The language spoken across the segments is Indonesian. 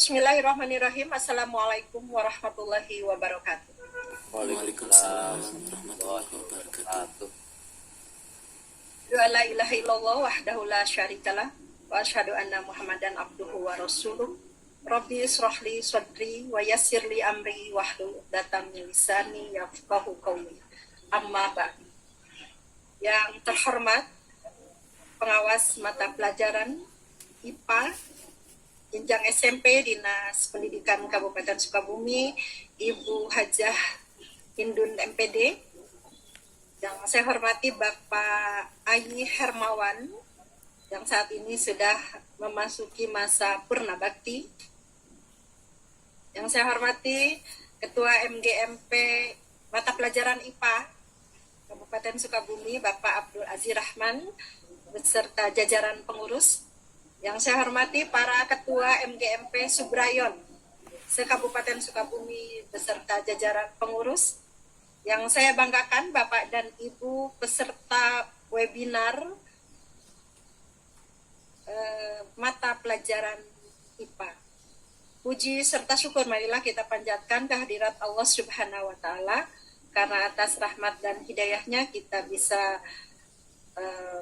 Bismillahirrahmanirrahim. Assalamualaikum warahmatullahi wabarakatuh. Waalaikumsalam warahmatullahi wabarakatuh. La ilaha illallah wahdahu la syarikalah wa asyhadu anna Muhammadan abduhu wa rasuluh. Rabbi israhli sadri wa yassirli amri wahlul 'uqdatam min lisani yafqahu qawli. Amma ba'd. Yang terhormat pengawas mata pelajaran IPA jenjang SMP Dinas Pendidikan Kabupaten Sukabumi, Ibu Hajah Hindun MPD. Yang saya hormati Bapak Ayi Hermawan yang saat ini sudah memasuki masa purna bakti. Yang saya hormati Ketua MGMP mata pelajaran IPA Kabupaten Sukabumi, Bapak Abdul Aziz Rahman beserta jajaran pengurus. Yang saya hormati para Ketua MGMP Subrayon se-Kabupaten Sukabumi beserta jajaran pengurus. Yang saya banggakan Bapak dan Ibu peserta webinar mata pelajaran IPA. Puji serta syukur marilah kita panjatkan kehadirat Allah Subhanahu wa Ta'ala, karena atas rahmat dan hidayahnya kita bisa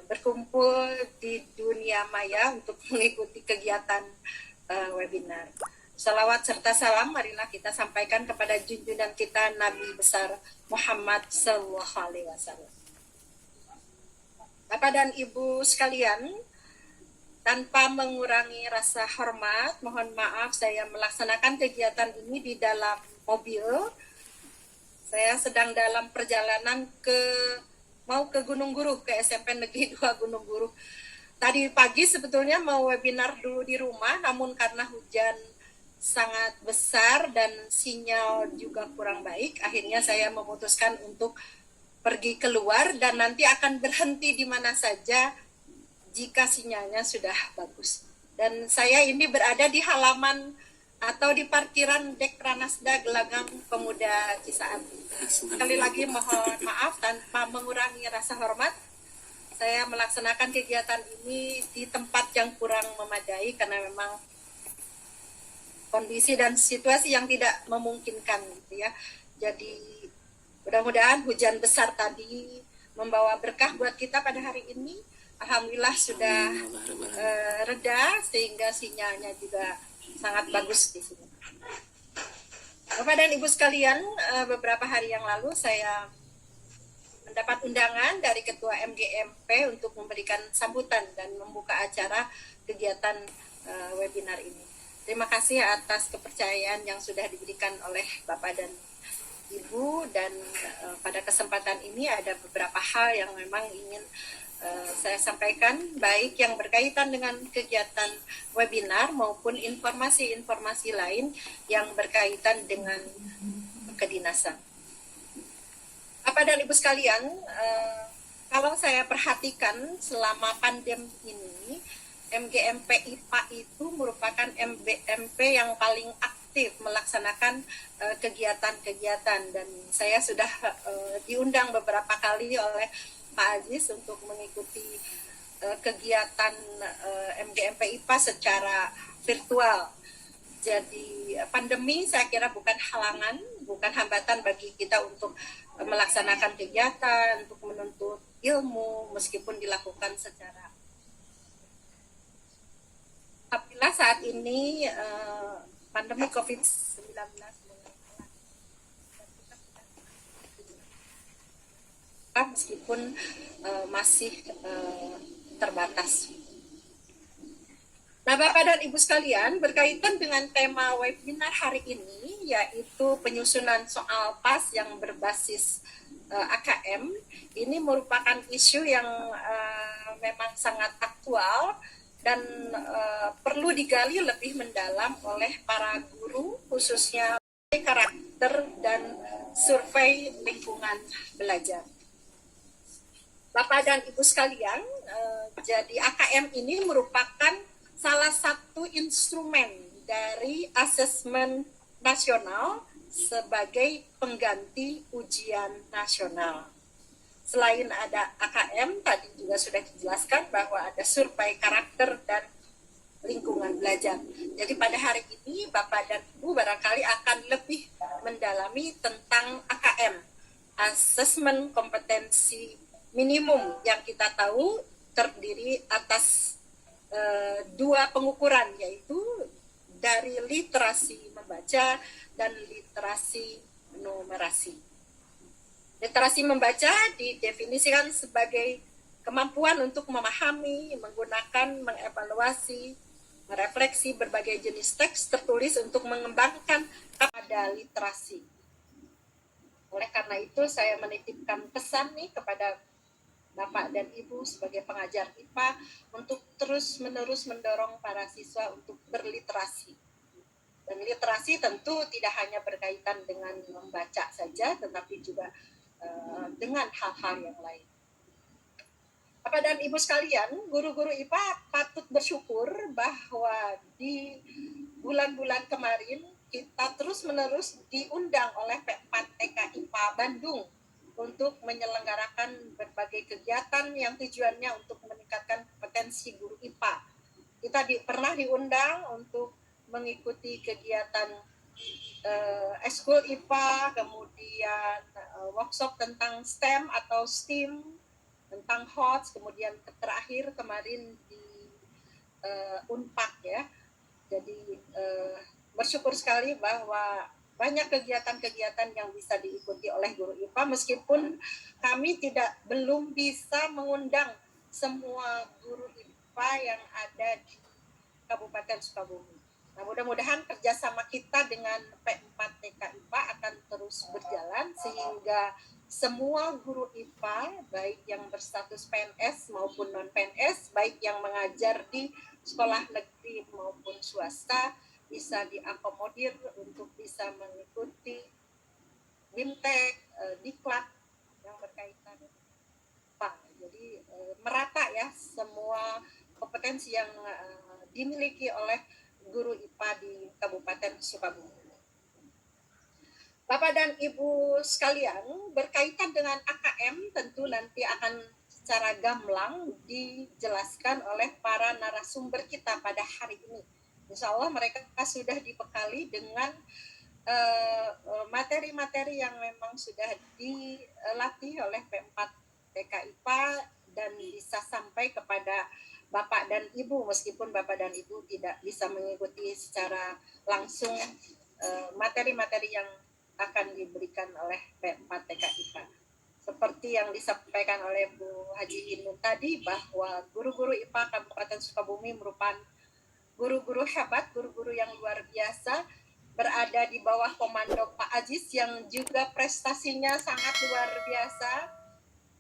berkumpul di dunia maya untuk mengikuti kegiatan webinar. Salawat serta salam marilah kita sampaikan kepada junjungan kita Nabi besar Muhammad Sallallahu Alaihi Wasallam. Bapak dan Ibu sekalian, tanpa mengurangi rasa hormat, mohon maaf saya melaksanakan kegiatan ini di dalam mobil. Saya sedang dalam perjalanan mau ke Gunung Guru, ke SMP Negeri 2 Gunung Guru. Tadi pagi sebetulnya mau webinar dulu di rumah, namun karena hujan sangat besar dan sinyal juga kurang baik, akhirnya saya memutuskan untuk pergi keluar dan nanti akan berhenti di mana saja jika sinyalnya sudah bagus. Dan saya ini berada di halaman atau di parkiran Dekranasda Gelanggang Pemuda Cisaat. Sekali lagi mohon maaf tanpa mengurangi rasa hormat, saya melaksanakan kegiatan ini di tempat yang kurang memadai karena memang kondisi dan situasi yang tidak memungkinkan gitu ya. Jadi mudah-mudahan hujan besar tadi membawa berkah buat kita pada hari ini. Alhamdulillah sudah reda sehingga sinyalnya juga sangat bagus di sini. Bapak dan Ibu sekalian, beberapa hari yang lalu saya mendapat undangan dari Ketua MGMP untuk memberikan sambutan dan membuka acara kegiatan webinar ini. Terima kasih atas kepercayaan yang sudah diberikan oleh Bapak dan Ibu, dan pada kesempatan ini ada beberapa hal yang memang ingin saya sampaikan, baik yang berkaitan dengan kegiatan webinar maupun informasi-informasi lain yang berkaitan dengan kedinasan. Bapak dan Ibu sekalian, kalau saya perhatikan selama pandemi ini, MGMP IPA itu merupakan MGMP yang paling aktif melaksanakan kegiatan-kegiatan, dan saya sudah diundang beberapa kali oleh Pak Aziz untuk mengikuti kegiatan MGMP IPA secara virtual. Jadi pandemi saya kira bukan halangan, bukan hambatan bagi kita untuk melaksanakan kegiatan, untuk menuntut ilmu meskipun dilakukan secara. Apabila saat ini pandemi COVID-19 meskipun masih terbatas. Nah, Bapak dan Ibu sekalian, berkaitan dengan tema webinar hari ini, yaitu penyusunan soal PAS yang berbasis AKM, ini merupakan isu yang memang sangat aktual dan perlu digali lebih mendalam oleh para guru, khususnya karakter dan survei lingkungan belajar. Bapak dan Ibu sekalian, jadi AKM ini merupakan salah satu instrumen dari asesmen nasional sebagai pengganti ujian nasional. Selain ada AKM, tadi juga sudah dijelaskan bahwa ada survei karakter dan lingkungan belajar. Jadi pada hari ini Bapak dan Ibu barangkali akan lebih mendalami tentang AKM, Asesmen Kompetensi Minimum, yang kita tahu terdiri atas dua pengukuran, yaitu dari literasi membaca dan literasi numerasi. Literasi membaca didefinisikan sebagai kemampuan untuk memahami, menggunakan, mengevaluasi, merefleksi berbagai jenis teks tertulis untuk mengembangkan kepada literasi. Oleh karena itu saya menitipkan pesan nih kepada Bapak dan Ibu sebagai pengajar IPA untuk terus-menerus mendorong para siswa untuk berliterasi. Dan literasi tentu tidak hanya berkaitan dengan membaca saja, tetapi juga dengan hal-hal yang lain. Bapak dan Ibu sekalian, guru-guru IPA patut bersyukur bahwa di bulan-bulan kemarin kita terus-menerus diundang oleh P4TK IPA Bandung untuk menyelenggarakan berbagai kegiatan yang tujuannya untuk meningkatkan kompetensi guru IPA. Kita pernah diundang untuk mengikuti kegiatan eskul IPA, kemudian workshop tentang STEM atau STEAM, tentang HOTS, kemudian terakhir kemarin di Unpad ya. Jadi bersyukur sekali bahwa banyak kegiatan-kegiatan yang bisa diikuti oleh guru IPA, meskipun kami belum bisa mengundang semua guru IPA yang ada di Kabupaten Sukabumi. Nah, mudah-mudahan kerjasama kita dengan P4TK IPA akan terus berjalan sehingga semua guru IPA, baik yang berstatus PNS maupun non-PNS, baik yang mengajar di sekolah negeri maupun swasta, bisa diakomodir untuk bisa mengikuti BIMTEK, Diklat yang berkaitan IPA. Jadi merata ya semua kompetensi yang dimiliki oleh guru IPA di Kabupaten Sukabumi. Bapak dan Ibu sekalian, berkaitan dengan AKM tentu nanti akan secara gamblang dijelaskan oleh para narasumber kita pada hari ini. Insya Allah mereka sudah dibekali dengan materi-materi yang memang sudah dilatih oleh P4TK IPA dan bisa sampai kepada Bapak dan Ibu, meskipun Bapak dan Ibu tidak bisa mengikuti secara langsung materi-materi yang akan diberikan oleh P4TK IPA. Seperti yang disampaikan oleh Bu Haji Hinun tadi, bahwa guru-guru IPA Kabupaten Sukabumi merupakan guru-guru hebat, guru-guru yang luar biasa, berada di bawah komando Pak Aziz yang juga prestasinya sangat luar biasa.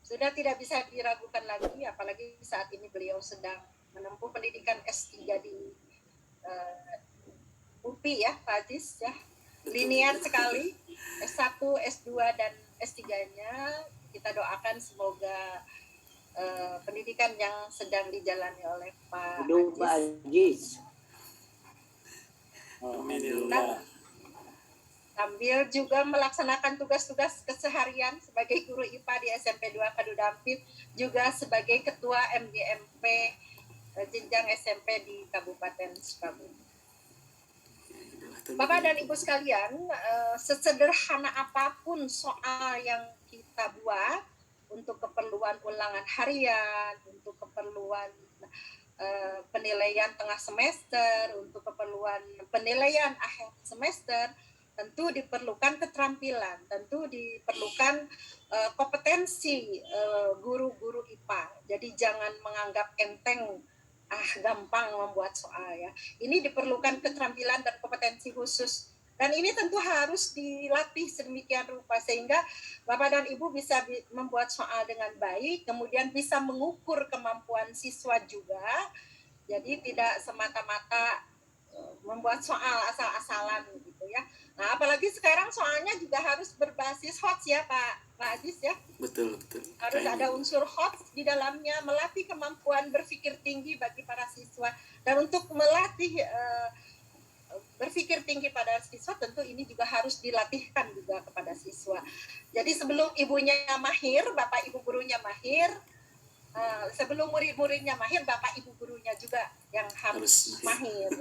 Sudah tidak bisa diragukan lagi, apalagi saat ini beliau sedang menempuh pendidikan S3 di UPI ya, Pak Aziz ya. Linear sekali, S1, S2, dan S3-nya. Kita doakan semoga pendidikan yang sedang dijalani oleh Pak Aziz. Dan sambil juga melaksanakan tugas-tugas keseharian sebagai guru IPA di SMP 2 Kadudampit, juga sebagai ketua MGMP jenjang SMP di Kabupaten Sukabumi. Bapak dan Ibu sekalian, sesederhana apapun soal yang kita buat untuk keperluan ulangan harian, untuk keperluan penilaian tengah semester, untuk keperluan penilaian akhir semester, tentu diperlukan keterampilan, tentu diperlukan kompetensi guru-guru IPA. Jadi jangan menganggap enteng, gampang membuat soal ya. Ini diperlukan keterampilan dan kompetensi khusus. Dan ini tentu harus dilatih sedemikian rupa sehingga Bapak dan Ibu bisa membuat soal dengan baik, kemudian bisa mengukur kemampuan siswa juga. Jadi tidak semata-mata membuat soal asal-asalan gitu ya. Nah, apalagi sekarang soalnya juga harus berbasis HOTS ya Pak Aziz ya. Betul. Harus ada unsur HOTS di dalamnya, melatih kemampuan berpikir tinggi bagi para siswa. Dan untuk melatih berpikir tinggi pada siswa, tentu ini juga harus dilatihkan juga kepada siswa. Jadi sebelum ibunya mahir, Bapak Ibu gurunya mahir, sebelum murid-muridnya mahir, bapak ibu gurunya juga yang harus mahir.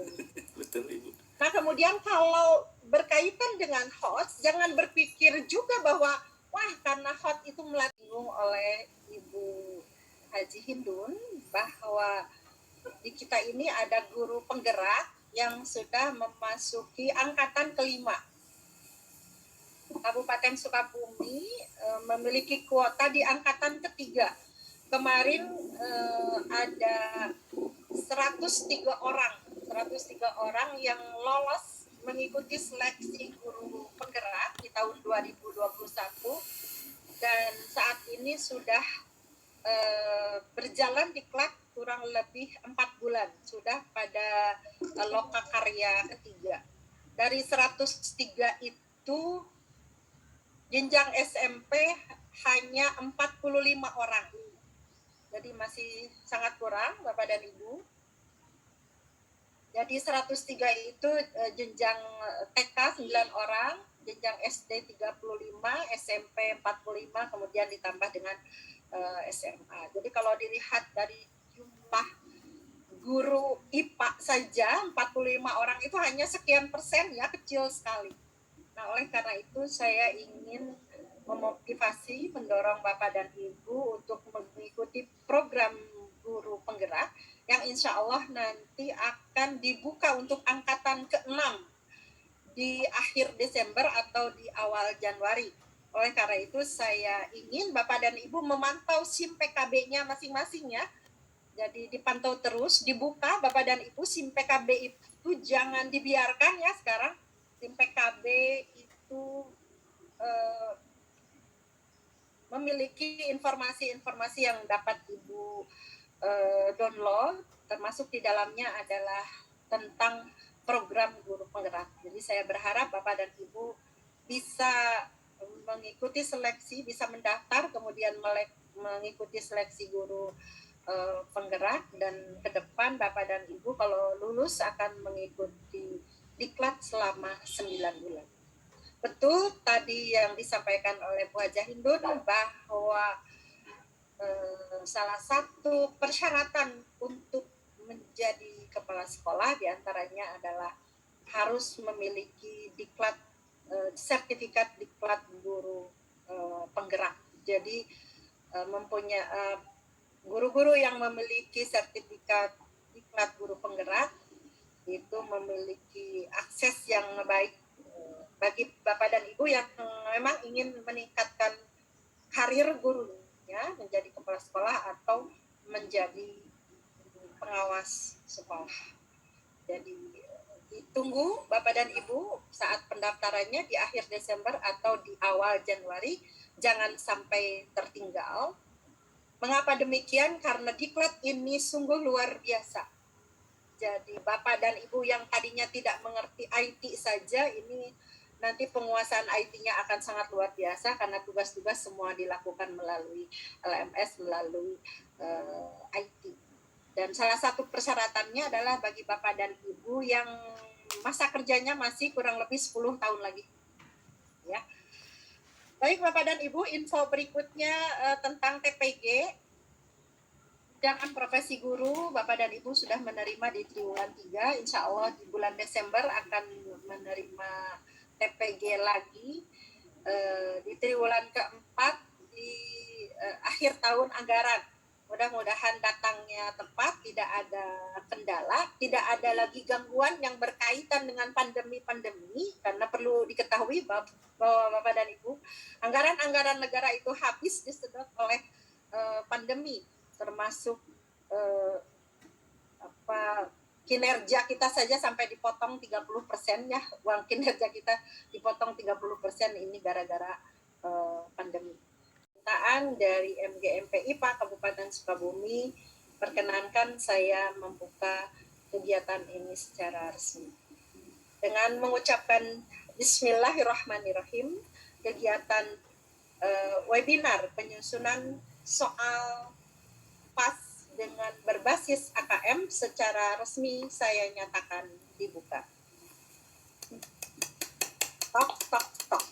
Betul Ibu. Nah kemudian kalau berkaitan dengan host, jangan berpikir juga bahwa wah karena host itu melatih oleh Ibu Haji Hindun bahwa di kita ini ada guru penggerak yang sudah memasuki angkatan kelima. Kabupaten Sukabumi memiliki kuota di angkatan ketiga. Kemarin ada 103 orang yang lolos mengikuti seleksi guru penggerak di tahun 2021 dan saat ini sudah berjalan diklat kurang lebih 4 bulan sudah pada lokakarya ketiga. Dari 103 itu jenjang SMP hanya 45 orang. Jadi masih sangat kurang Bapak dan Ibu. Jadi 103 itu jenjang TK 9 orang, jenjang SD 35, SMP 45, kemudian ditambah dengan SMA. Jadi kalau dilihat dari jumlah guru IPA saja 45 orang itu hanya sekian persen ya, kecil sekali. Nah oleh karena itu saya ingin memotivasi, mendorong Bapak dan Ibu untuk mengikuti program guru penggerak yang insya Allah nanti akan dibuka untuk angkatan ke-6 di akhir Desember atau di awal Januari. Oleh karena itu saya ingin Bapak dan Ibu memantau SIM PKB-nya masing-masing ya. Jadi dipantau terus, dibuka Bapak dan Ibu SIM PKB itu jangan dibiarkan ya sekarang. SIM PKB itu memiliki informasi-informasi yang dapat Ibu download, termasuk di dalamnya adalah tentang program guru penggerak. Jadi saya berharap Bapak dan Ibu bisa mengikuti seleksi, bisa mendaftar, kemudian mengikuti seleksi guru penggerak, dan ke depan Bapak dan Ibu kalau lulus akan mengikuti diklat selama 9 bulan. Betul tadi yang disampaikan oleh Bu Haji Hindun bahwa salah satu persyaratan untuk menjadi kepala sekolah diantaranya adalah harus memiliki diklat, sertifikat diklat guru penggerak. Jadi mempunyai guru-guru yang memiliki sertifikat diklat guru penggerak itu memiliki akses yang baik bagi Bapak dan Ibu yang memang ingin meningkatkan karir gurunya menjadi kepala sekolah atau menjadi pengawas sekolah. Jadi ditunggu Bapak dan Ibu saat pendaftarannya di akhir Desember atau di awal Januari, jangan sampai tertinggal. Mengapa demikian? Karena diklat ini sungguh luar biasa. Jadi Bapak dan Ibu yang tadinya tidak mengerti IT saja, ini nanti penguasaan IT-nya akan sangat luar biasa karena tugas-tugas semua dilakukan melalui LMS, melalui IT. Dan salah satu persyaratannya adalah bagi Bapak dan Ibu yang masa kerjanya masih kurang lebih 10 tahun lagi. Ya. Baik Bapak dan Ibu, info berikutnya tentang TPG. Jangan profesi guru, Bapak dan Ibu sudah menerima di triwulan 3, insya Allah di bulan Desember akan menerima TPG lagi di triwulan keempat di akhir tahun anggaran. Mudah-mudahan datangnya tepat, tidak ada kendala, tidak ada lagi gangguan yang berkaitan dengan pandemi-pandemi, karena perlu diketahui bahwa Bapak dan Ibu, anggaran-anggaran negara itu habis disedot oleh pandemi, termasuk kinerja kita saja sampai dipotong 30% ya, uang kinerja kita dipotong 30% ini gara-gara pandemi. Permintaan dari MGMP IPA Kabupaten Sukabumi, perkenankan saya membuka kegiatan ini secara resmi. Dengan mengucapkan Bismillahirrahmanirrahim, kegiatan webinar penyusunan soal PAS dengan berbasis AKM secara resmi saya nyatakan dibuka. Tok, tok, tok.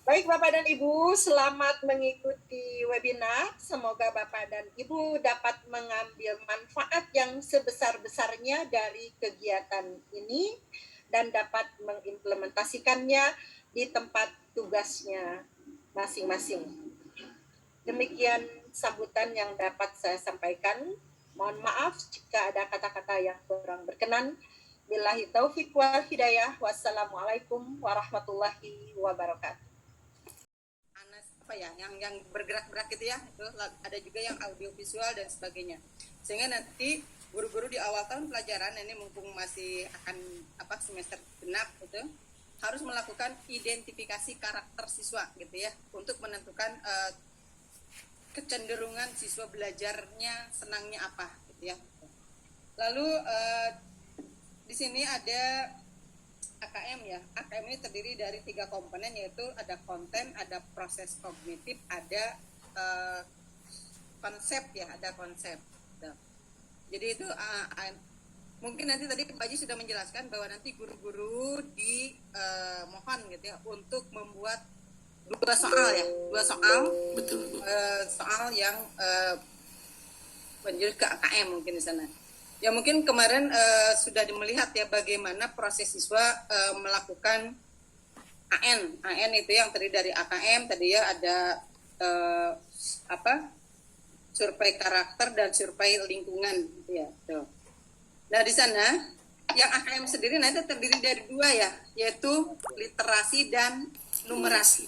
Baik Baik Bapak dan Ibu, selamat mengikuti webinar. Semoga Bapak dan Ibu dapat mengambil manfaat yang sebesar-besarnya dari kegiatan ini dan dapat mengimplementasikannya di tempat tugasnya masing-masing. Demikian sambutan yang dapat saya sampaikan. Mohon maaf jika ada kata-kata yang kurang berkenan. Billahi taufik wal hidayah. Wassalamualaikum warahmatullahi wabarakatuh. Apa ya, yang bergerak-gerak gitu ya, itu ada juga yang audio visual dan sebagainya, sehingga nanti guru-guru di awal tahun pelajaran ini mumpung masih akan semester genap itu harus melakukan identifikasi karakter siswa gitu ya, untuk menentukan kecenderungan siswa belajarnya senangnya apa gitu ya. Lalu di sini ada AKM ya. AKM ini terdiri dari 3 komponen, yaitu ada konten, ada proses kognitif, ada konsep ya, ada konsep. Jadi itu mungkin nanti tadi Pak Haji sudah menjelaskan bahwa nanti guru-guru mohon gitu ya untuk membuat 2 soal ya, 2 soal. Betul, Bu. Soal yang menjurus ke AKM mungkin di sana. Ya mungkin kemarin sudah melihat ya bagaimana proses siswa melakukan AN itu yang terdiri dari AKM tadi ya, ada survei karakter dan survei lingkungan gitu ya. Tuh. Nah di sana yang AKM sendiri nanti terdiri dari 2 ya, yaitu literasi dan numerasi.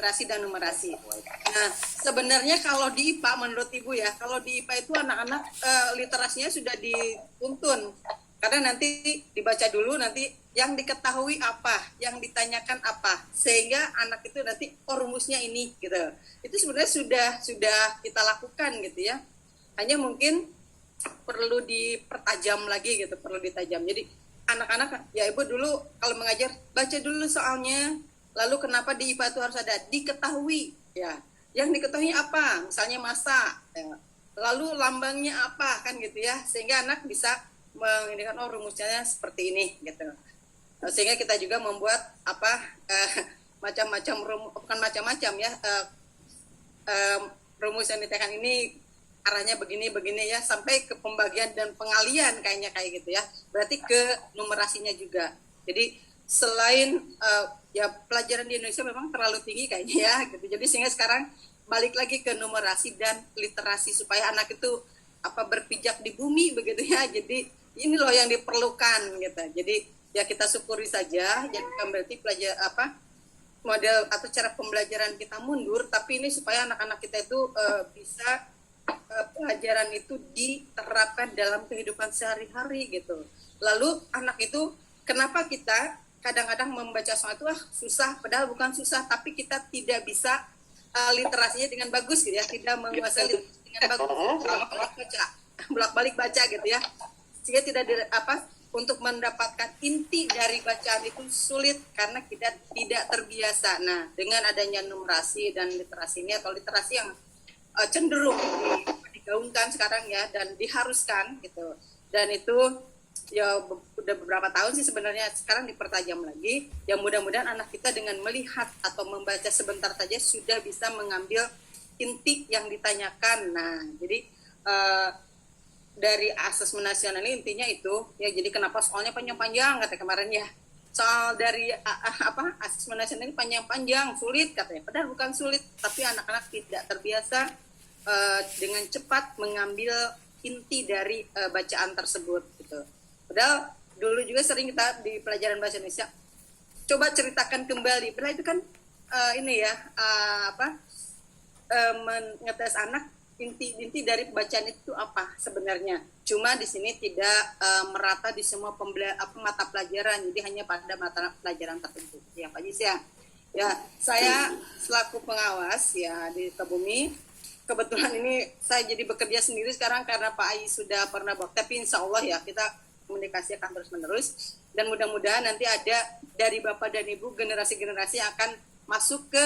Nah, sebenarnya kalau di IPA menurut Ibu ya, kalau di IPA itu anak-anak literasinya sudah dituntun. Karena nanti dibaca dulu, nanti yang diketahui apa, yang ditanyakan apa, sehingga anak itu nanti rumusnya ini gitu. Itu sebenarnya sudah kita lakukan gitu ya. Hanya mungkin perlu dipertajam lagi gitu, perlu ditajam. Jadi anak-anak ya Ibu dulu kalau mengajar baca dulu soalnya. Lalu kenapa di IPA itu harus ada diketahui ya, yang diketahui apa, misalnya masa ya. Lalu lambangnya apa kan gitu ya, sehingga anak bisa mengindikan rumusnya seperti ini gitu. Sehingga kita juga membuat macam-macam bukan macam-macam ya, rumus yang ditekan ini arahnya begini ya, sampai ke pembagian dan pengalian kayaknya kayak gitu ya, berarti ke numerasinya juga. Jadi selain ya pelajaran di Indonesia memang terlalu tinggi kayaknya ya gitu. Jadi sehingga sekarang balik lagi ke numerasi dan literasi supaya anak itu berpijak di bumi begitu ya. Jadi ini loh yang diperlukan gitu. Jadi ya kita syukuri saja. Jadi bukan berarti model atau cara pembelajaran kita mundur, tapi ini supaya anak-anak kita itu bisa pelajaran itu diterapkan dalam kehidupan sehari-hari gitu. Lalu anak itu kenapa kita kadang-kadang membaca soal itu susah, padahal bukan susah, tapi kita tidak bisa literasinya dengan bagus gitu ya, tidak menguasai dengan bagus, bolak-balik baca gitu ya, sehingga tidak untuk mendapatkan inti dari bacaan itu sulit karena kita tidak terbiasa. Nah dengan adanya numerasi dan literasi ini atau literasi yang cenderung digaungkan sekarang ya dan diharuskan gitu, dan itu ya udah beberapa tahun sih sebenarnya, sekarang dipertajam lagi. Ya mudah-mudahan anak kita dengan melihat atau membaca sebentar saja sudah bisa mengambil inti yang ditanyakan. Nah jadi dari asesmen nasional ini intinya itu ya, jadi kenapa soalnya panjang-panjang kata kemarin ya, soal dari asesmen nasional ini panjang-panjang sulit katanya, padahal bukan sulit, tapi anak-anak tidak terbiasa dengan cepat mengambil inti dari bacaan tersebut gitu. Padahal dulu juga sering kita di pelajaran bahasa Indonesia coba ceritakan kembali, padahal itu kan mengetes anak inti dari bacaan itu apa sebenarnya. Cuma di sini tidak merata di semua mata pelajaran, jadi hanya pada mata pelajaran tertentu. Ya Pak Jis ya. Ya, saya selaku pengawas ya di Kebumi, kebetulan ini saya jadi bekerja sendiri sekarang karena Pak Ai sudah pernah tapi insya Allah ya kita komunikasi akan terus-menerus, dan mudah-mudahan nanti ada dari Bapak dan Ibu generasi-generasi yang akan masuk ke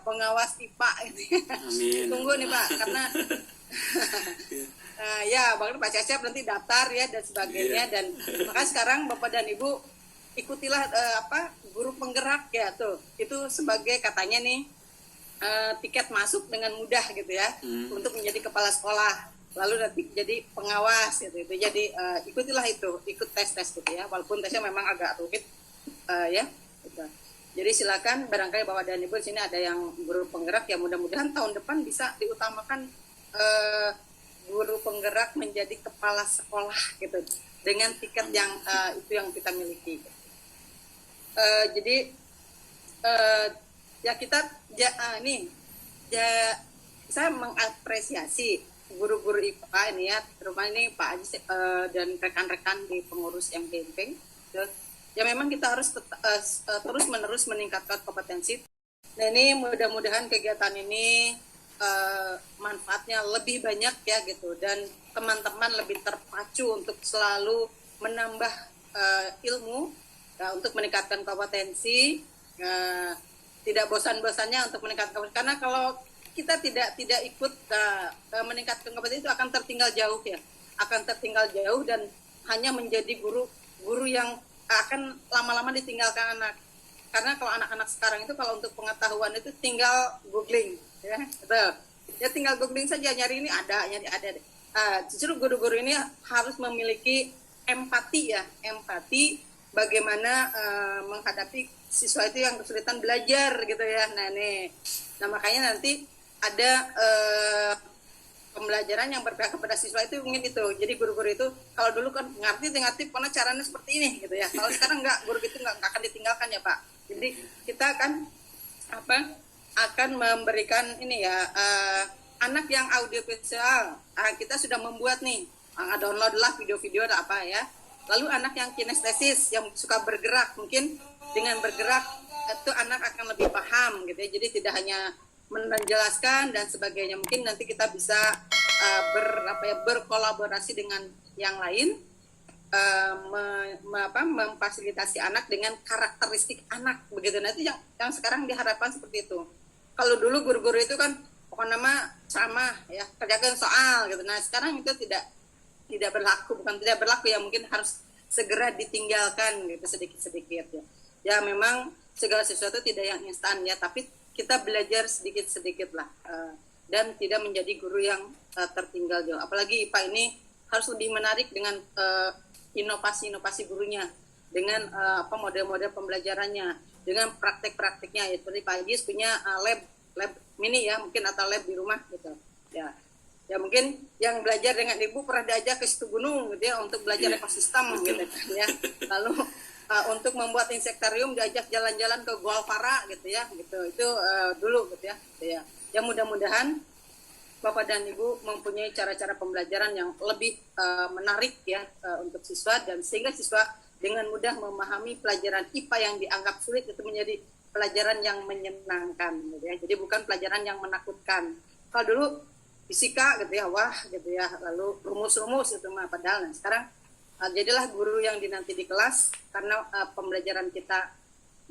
pengawas IPA gitu ya. Amin. Tunggu nih Pak, karena ya Pak Cecep nanti daftar ya dan sebagainya, dan maka sekarang Bapak dan Ibu ikutilah guru penggerak ya tuh. Itu sebagai katanya nih tiket masuk dengan mudah gitu ya untuk menjadi kepala sekolah. Lalu nanti jadi pengawas gitu. Jadi ikutilah itu, ikut tes gitu ya. Walaupun tesnya memang agak rumit ya. Gitu. Jadi silakan barangkali Bapak dan Ibu di sini ada yang guru penggerak ya, mudah-mudahan tahun depan bisa diutamakan guru penggerak menjadi kepala sekolah gitu dengan tiket yang itu yang kita miliki. Jadi ya kita saya mengapresiasi guru-guru IPA ini ya, terutama ini Pak Aziz dan rekan-rekan di pengurus yang camping. Ya memang kita harus terus-menerus meningkatkan kompetensi. Nah ini mudah-mudahan kegiatan ini manfaatnya lebih banyak ya gitu, dan teman-teman lebih terpacu untuk selalu menambah ilmu ya, untuk meningkatkan kompetensi, tidak bosan-bosannya untuk meningkatkan kompetensi, karena kalau kita tidak ikut meningkatkan kompetensi itu akan tertinggal jauh ya, dan hanya menjadi guru yang akan lama-lama ditinggalkan anak. Karena kalau anak-anak sekarang itu kalau untuk pengetahuan itu tinggal googling ya, betul. Ya tinggal googling saja, nyari ini ada. Justru guru-guru ini harus memiliki empati bagaimana menghadapi siswa itu yang kesulitan belajar gitu ya. Nah makanya nanti ada pembelajaran yang berpihak kepada siswa itu mungkin itu. Jadi guru-guru itu kalau dulu kan ngerti karena caranya seperti ini gitu ya. Kalau sekarang enggak, guru itu enggak akan ditinggalkan ya Pak. Jadi kita akan memberikan ini ya anak yang audiovisual. Kita sudah membuat nih, download lah video-video atau apa ya. Lalu anak yang kinestesis yang suka bergerak, mungkin dengan bergerak itu anak akan lebih paham gitu ya. Jadi tidak hanya menjelaskan dan sebagainya, mungkin nanti kita bisa berkolaborasi dengan yang lain, memfasilitasi anak dengan karakteristik anak begitu. Nanti yang sekarang diharapkan seperti itu. Kalau dulu guru-guru itu kan pokoknya sama ya, kerjakan soal gitu. Nah sekarang itu tidak berlaku, bukan tidak berlaku ya, mungkin harus segera ditinggalkan gitu sedikit-sedikit ya. Ya memang segala sesuatu tidak yang instan ya, tapi kita belajar sedikit-sedikit lah, dan tidak menjadi guru yang tertinggal jauh. Apalagi IPA ini harus lebih menarik dengan inovasi-inovasi gurunya, dengan model-model pembelajarannya, dengan praktek-praktiknya. Ya, seperti Pak Ajis punya lab mini ya, mungkin atau lab di rumah gitu. Ya mungkin yang belajar dengan Ibu pernah diajak ke situ gunung gitu ya, untuk belajar ekosistem gitu ya. Lalu untuk membuat insektarium diajak jalan-jalan ke Gualfara gitu ya, gitu. Itu dulu gitu ya. Ya mudah-mudahan Bapak dan Ibu mempunyai cara-cara pembelajaran yang lebih menarik ya untuk siswa, dan sehingga siswa dengan mudah memahami pelajaran IPA yang dianggap sulit itu menjadi pelajaran yang menyenangkan gitu ya. Jadi bukan pelajaran yang menakutkan. Kalau dulu fisika gitu ya, wah gitu ya, lalu rumus-rumus itu mah, padahal sekarang jadilah guru yang dinanti di kelas karena pembelajaran kita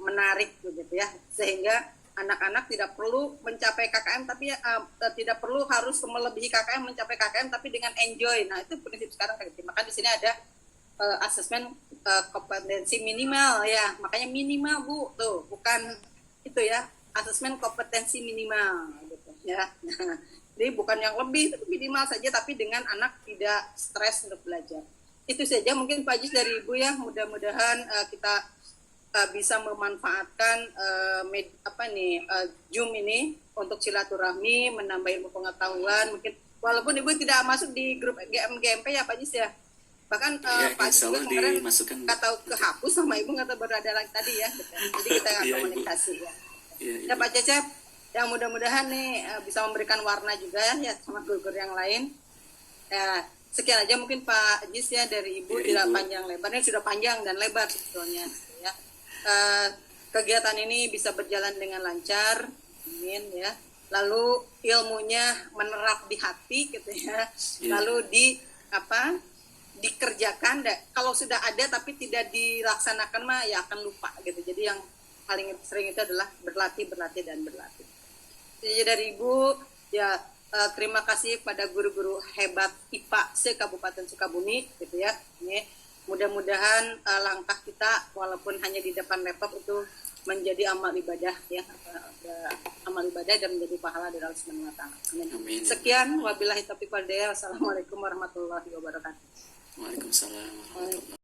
menarik gitu ya, sehingga anak-anak tidak perlu mencapai KKM tapi tidak perlu harus melebihi KKM mencapai KKM tapi dengan enjoy. Nah itu prinsip sekarang kayak gitu. Maka di sini ada asesmen kompetensi minimal ya, makanya minimal Bu tuh, bukan itu ya, asesmen kompetensi minimal gitu ya. Jadi bukan yang lebih, tapi minimal saja, tapi dengan anak tidak stres untuk belajar. Itu saja mungkin Pak Ajis dari Ibu ya, mudah-mudahan kita bisa memanfaatkan Zoom ini untuk silaturahmi, menambah ilmu pengetahuan. Mungkin walaupun Ibu tidak masuk di grup GMP ya Pak Ajis ya, bahkan Pak Ajis juga kemarin nggak tahu kehapus sama Ibu, nggak tahu berada lagi tadi ya, jadi kita nggak komunikasi ya. Ya Pak Cecep, yang mudah-mudahan nih bisa memberikan warna juga ya sama guru-guru yang lain. Ya, sekian aja mungkin Pak Ajis ya dari Ibu, tidak panjang lebarnya, sudah panjang dan lebar sebetulnya ya. Kegiatan ini bisa berjalan dengan lancar, amin ya. Lalu ilmunya menerap di hati gitu ya. Lalu dikerjakan. Kalau sudah ada tapi tidak dilaksanakan mah ya akan lupa gitu. Jadi yang paling sering itu adalah berlatih. Jadi dari Ibu ya, terima kasih pada guru-guru hebat IPA se-Kabupaten Sukabumi gitu ya. mudah-mudahan langkah kita walaupun hanya di depan laptop itu menjadi amal ibadah ya, amal ibadah dan menjadi pahala dari Allah Subhanahu wa taala. Amin. Sekian wabillahi taufiq wal hidayah. Wassalamualaikum warahmatullahi wabarakatuh. Waalaikumsalam warahmatullahi wabarakatuh.